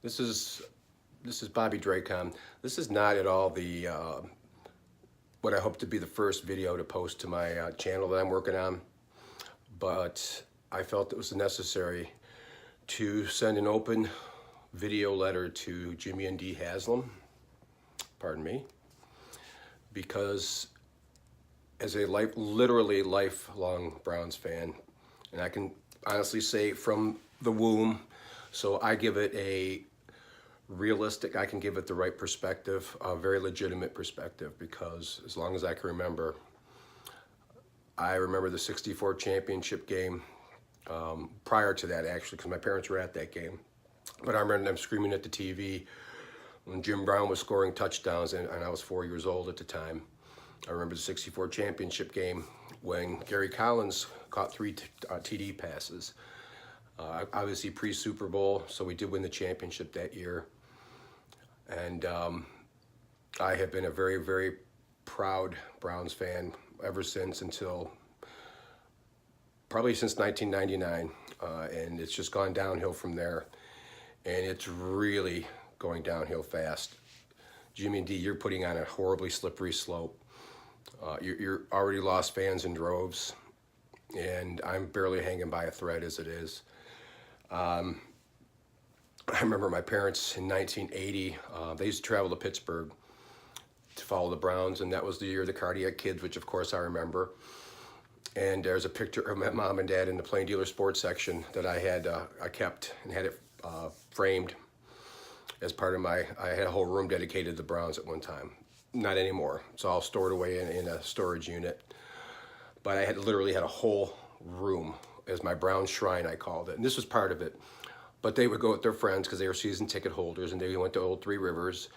This is Bobby Dracon. This is not at all the what I hope to be the first video to post to my channel that I'm working on, but I felt it was necessary to send an open video letter to Jimmy and Dee Haslam, pardon me, because as a literally lifelong Browns fan, and I can honestly say from the womb, so I give it a realistic, I can give it the right perspective, a very legitimate perspective, because as long as I can remember, I remember the '64 championship game, prior to that actually, because my parents were at that game. But I remember them screaming at the TV when Jim Brown was scoring touchdowns, and I was 4 years old at the time. I remember the '64 championship game when Gary Collins caught 3 TD passes. Obviously pre-Super Bowl, so we did win the championship that year. And I have been a very, very proud Browns fan ever since, until probably since 1999. And it's just gone downhill from there. And it's really going downhill fast. Jimmy and Dee, you're putting on a horribly slippery slope. You're already lost fans in droves, and I'm barely hanging by a thread as it is. I remember my parents in 1980, they used to travel to Pittsburgh to follow the Browns, and that was the year of the Cardiac Kids, which of course I remember. And there's a picture of my mom and dad in the Plain Dealer Sports section that I kept and had it framed as part of my, I had a whole room dedicated to the Browns at one time. Not anymore. It's all stored away in a storage unit. But I literally had a whole room as my Brown shrine, I called it. And this was part of it. But they would go with their friends because they were season ticket holders, and they went to Old Three Rivers.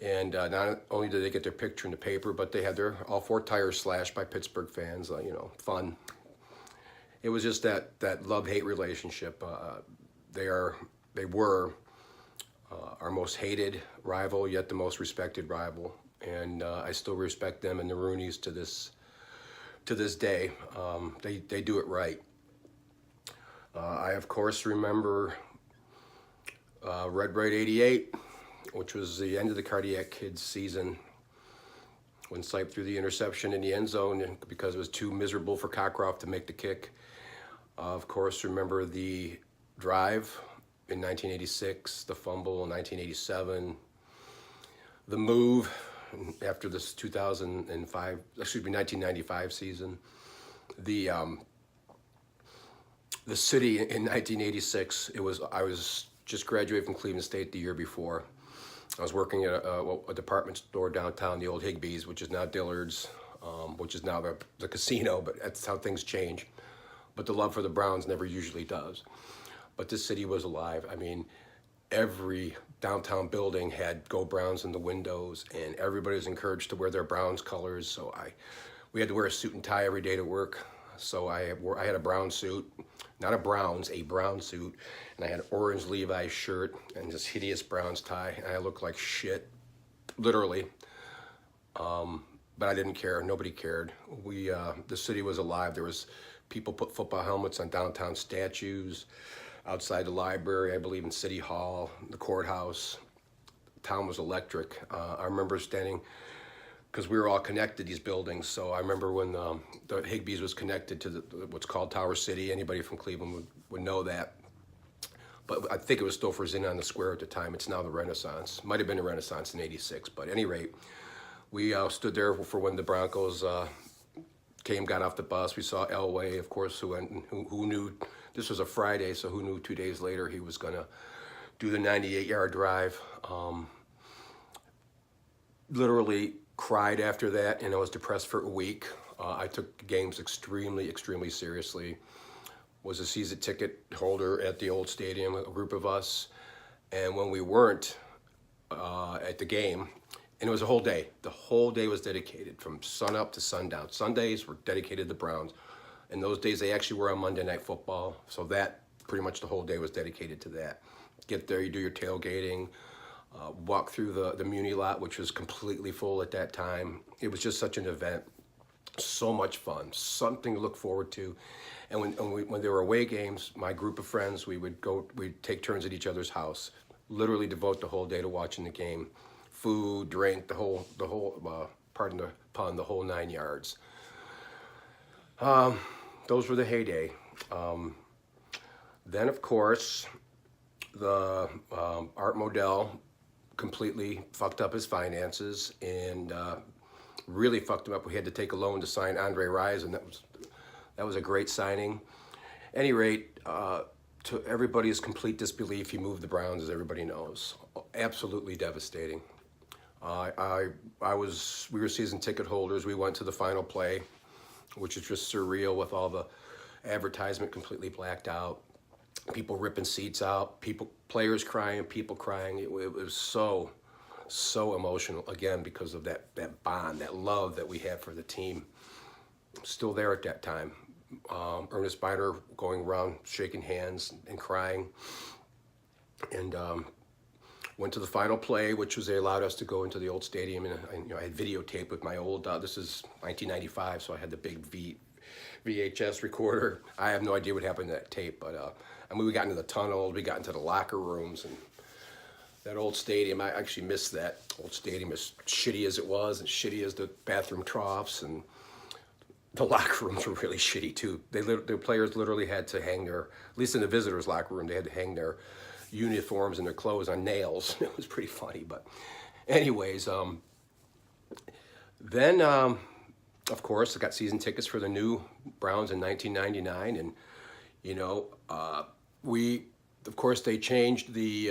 And not only did they get their picture in the paper, but they had all 4 tires slashed by Pittsburgh fans. You know, fun. It was just that love-hate relationship. They were our most hated rival, yet the most respected rival. And I still respect them and the Rooneys to this day. They do it right. I of course remember Red Bright '88, which was the end of the Cardiac Kids season, when Sipe threw the interception in the end zone because it was too miserable for Cockcroft to make the kick. Of course, remember the drive in 1986, the fumble in 1987, the move after this 1995 season, the city in 1986. I was just graduated from Cleveland State the year before. I was working at a department store downtown, the old Higbee's, which is now Dillard's, which is now the casino, but that's how things change. But the love for the Browns never usually does. But this city was alive. I mean, every downtown building had Go Browns in the windows, and everybody was encouraged to wear their Browns colors. So we had to wear a suit and tie every day to work. So I had a brown suit, not a Browns, a brown suit, and I had an orange Levi's shirt and this hideous Browns tie, and I looked like shit, literally. But I didn't care. Nobody cared. The city was alive. There was people put football helmets on downtown statues, outside the library, I believe in City Hall, the courthouse. The town was electric. I remember standing, because we were all connected, these buildings. So I remember when the Higbee's was connected to what's called Tower City. Anybody from Cleveland would know that. But I think it was still Inn on the Square at the time. It's now the Renaissance. Might have been the Renaissance in '86, but at any rate, we stood there for when the Broncos got off the bus. We saw Elway, of course, who knew this was a Friday, so who knew 2 days later he was gonna do the 98-yard drive. Literally cried after that, and I was depressed for a week. I took games extremely, extremely seriously. Was a season ticket holder at the old stadium, a group of us. And when we weren't at the game, and it was a whole day. The whole day was dedicated from sun up to sundown. Sundays were dedicated to the Browns. And those days they actually were on Monday Night Football. So that, pretty much the whole day was dedicated to that. Get there, you do your tailgating, walk through the Muni lot, which was completely full at that time. It was just such an event. So much fun, something to look forward to. And when there were away games, my group of friends, we'd take turns at each other's house. literally devote the whole day to watching the game. Food, drink, pardon the pun, the whole 9 yards. Those were the heyday. Then, of course, the Art Modell completely fucked up his finances and really fucked him up. We had to take a loan to sign Andre Rison, and that was a great signing. Any rate, to everybody's complete disbelief, he moved the Browns, as everybody knows. Absolutely devastating. We were season ticket holders. We went to the final play, which is just surreal with all the advertisement completely blacked out, people ripping seats out, players crying, people crying. It was so emotional, again, because of that bond, that love that we had for the team. Still there at that time. Ernest Biner going around shaking hands and crying, and went to the final play, which was they allowed us to go into the old stadium, and I had videotape with my old, this is 1995, so I had the big VHS recorder. I have no idea what happened to that tape, but I mean, we got into the tunnels, we got into the locker rooms, and that old stadium, I actually miss that old stadium, as shitty as it was, and shitty as the bathroom troughs, and the locker rooms were really shitty too. The players literally had to hang at least in the visitors' locker room, they had to hang their uniforms and their clothes on nails. It was pretty funny, but anyways, then of course I got season tickets for the new Browns in 1999, and of course they changed the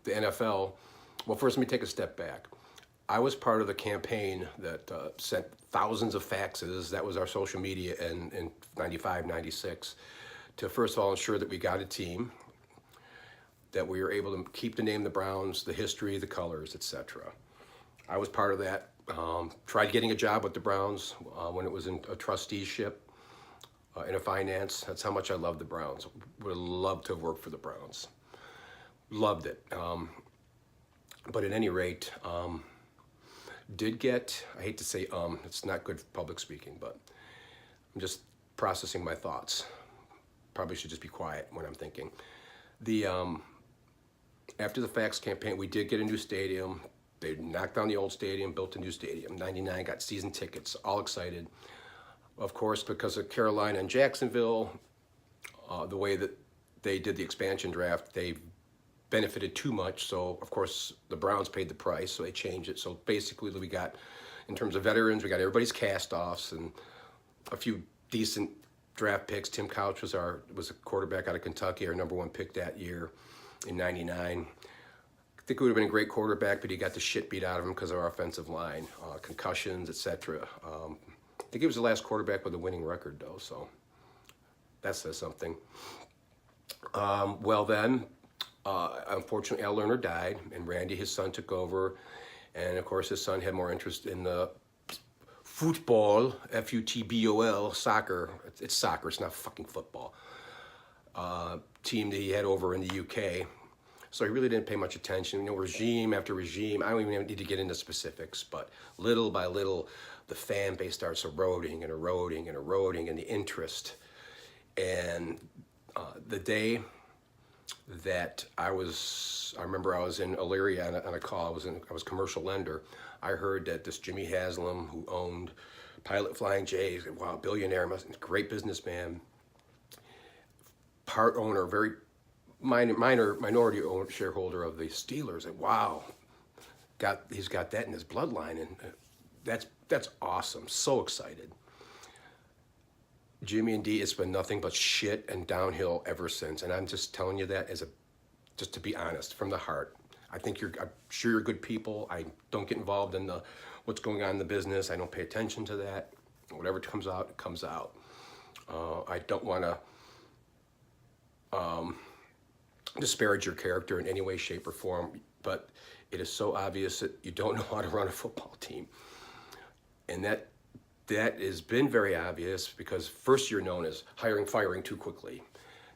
NFL. Well, first let me take a step back. I was part of the campaign that sent thousands of faxes. That was our social media in 95, 96, to first of all ensure that we got a team, that we were able to keep the name the Browns, the history, the colors, etc. I was part of that. Tried getting a job with the Browns when it was in a trusteeship in a finance. That's how much I loved the Browns. Would have loved to have worked for the Browns. Loved it. But at any rate, did get, I hate to say it's not good public speaking, but I'm just processing my thoughts. Probably should just be quiet when I'm thinking. After the fax campaign, we did get a new stadium. They knocked down the old stadium, built a new stadium. 99, got season tickets, all excited. Of course, because of Carolina and Jacksonville, the way that they did the expansion draft, they benefited too much. So, of course, the Browns paid the price, so they changed it. So basically, we got, in terms of veterans, we got everybody's cast-offs and a few decent draft picks. Tim Couch was a quarterback out of Kentucky, our number 1 pick that year in 99. I think he would have been a great quarterback, but he got the shit beat out of him because of our offensive line, concussions, etc. I think he was the last quarterback with a winning record, though, so that says something. Well then, unfortunately, Al Lerner died, and Randy, his son, took over, and of course, his son had more interest in the football, F-U-T-B-O-L, soccer. It's soccer, it's not fucking football. Team that he had over in the UK. So he really didn't pay much attention. Regime after regime, I don't even need to get into specifics, but little by little, the fan base starts eroding and eroding and eroding, and the interest. And the day that I remember I was in Elyria on a call, I was commercial lender. I heard that this Jimmy Haslam, who owned Pilot Flying J, wow, billionaire, great businessman, part owner, very minority shareholder of the Steelers, and wow, he's got that in his bloodline, and that's awesome. So excited. Jimmy and Dee, it's been nothing but shit and downhill ever since, and I'm just telling you that just to be honest, from the heart. I'm sure you're good people. I don't get involved in what's going on in the business. I don't pay attention to that. Whatever comes out, it comes out. I don't want to disparage your character in any way, shape, or form, but it is so obvious that you don't know how to run a football team. And that has been very obvious, because first you're known as firing too quickly.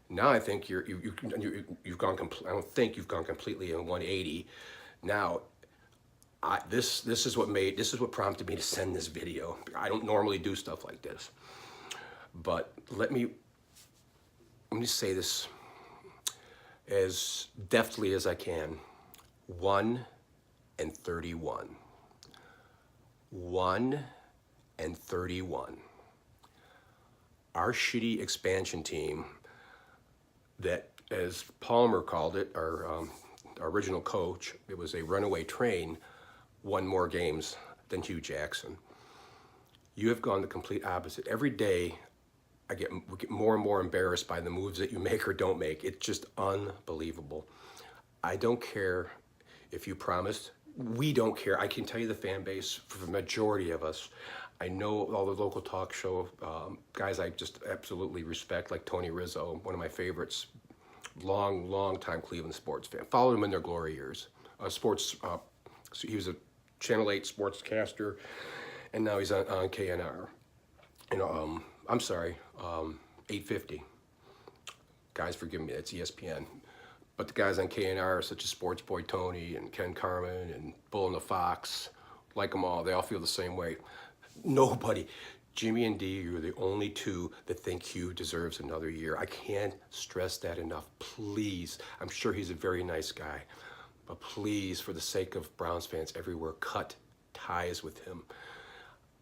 Now I think you've gone I don't think you've gone completely in 180. Now, this is what prompted me to send this video. I don't normally do stuff like this, but let me say this as deftly as I can. 1-31. 1-31. Our shitty expansion team that, as Palmer called it, our original coach, it was a runaway train, won more games than Hue Jackson. You have gone the complete opposite. Every day, we get more and more embarrassed by the moves that you make or don't make. It's just unbelievable. I don't care if you promised. We don't care. I can tell you the fan base, for the majority of us, I know all the local talk show guys I just absolutely respect, like Tony Rizzo, one of my favorites, long time Cleveland sports fan. Followed him in their glory years. He was a Channel 8 sportscaster, and now he's on KNR. I'm sorry, 850. Guys, forgive me, that's ESPN. But the guys on KNR, such as Sports Boy Tony and Ken Carmen and Bull and the Fox, like them all, they all feel the same way. Nobody. Jimmy and Dee, you're the only two that think Hue deserves another year. I can't stress that enough. Please, I'm sure he's a very nice guy, but please, for the sake of Browns fans everywhere, cut ties with him.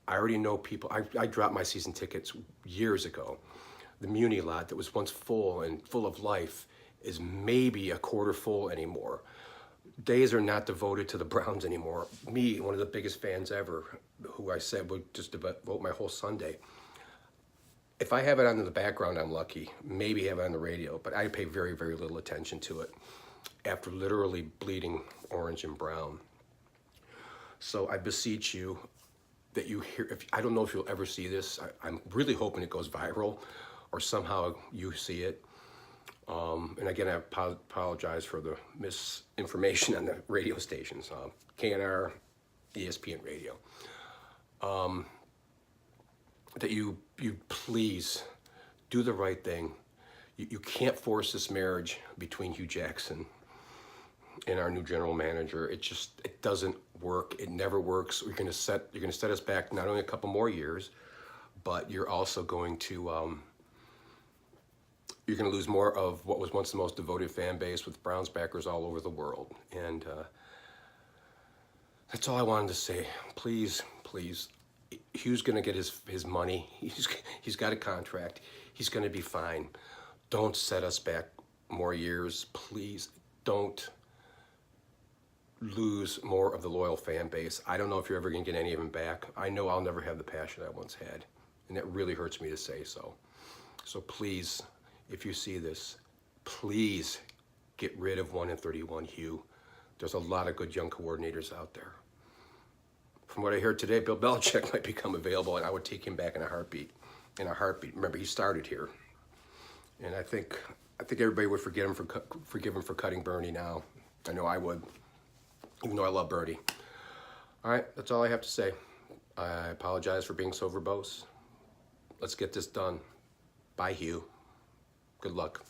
I already know people. I dropped my season tickets years ago. The Muni lot that was once full and full of life is maybe a quarter full anymore. Days are not devoted to the Browns anymore. Me, one of the biggest fans ever, who I said would just devote my whole Sunday. If I have it on in the background, I'm lucky. Maybe have it on the radio, but I pay very, very little attention to it after literally bleeding orange and brown. So I beseech you that you hear, I don't know if you'll ever see this. I'm really hoping it goes viral or somehow you see it. And again, I apologize for the misinformation on the radio stations, KNR, ESPN radio. That you please do the right thing. You can't force this marriage between Hue Jackson and our new general manager. It doesn't work. It never works. You're gonna set us back not only a couple more years, but you're also going to you're going to lose more of what was once the most devoted fan base with Browns backers all over the world. And that's all I wanted to say. Please, please. Hugh's going to get his money. He's got a contract. He's going to be fine. Don't set us back more years. Please don't lose more of the loyal fan base. I don't know if you're ever going to get any of them back. I know I'll never have the passion I once had. And that really hurts me to say so. So please, if you see this, please get rid of 1-31 Hue. There's a lot of good young coordinators out there. From what I heard today, Bill Belichick might become available, and I would take him back in a heartbeat. In a heartbeat. Remember, he started here, and I think everybody would forgive him for cutting Bernie now. I know I would, even though I love Bernie. All right, that's all I have to say. I apologize for being so verbose. Let's get this done. Bye, Hue. Good luck.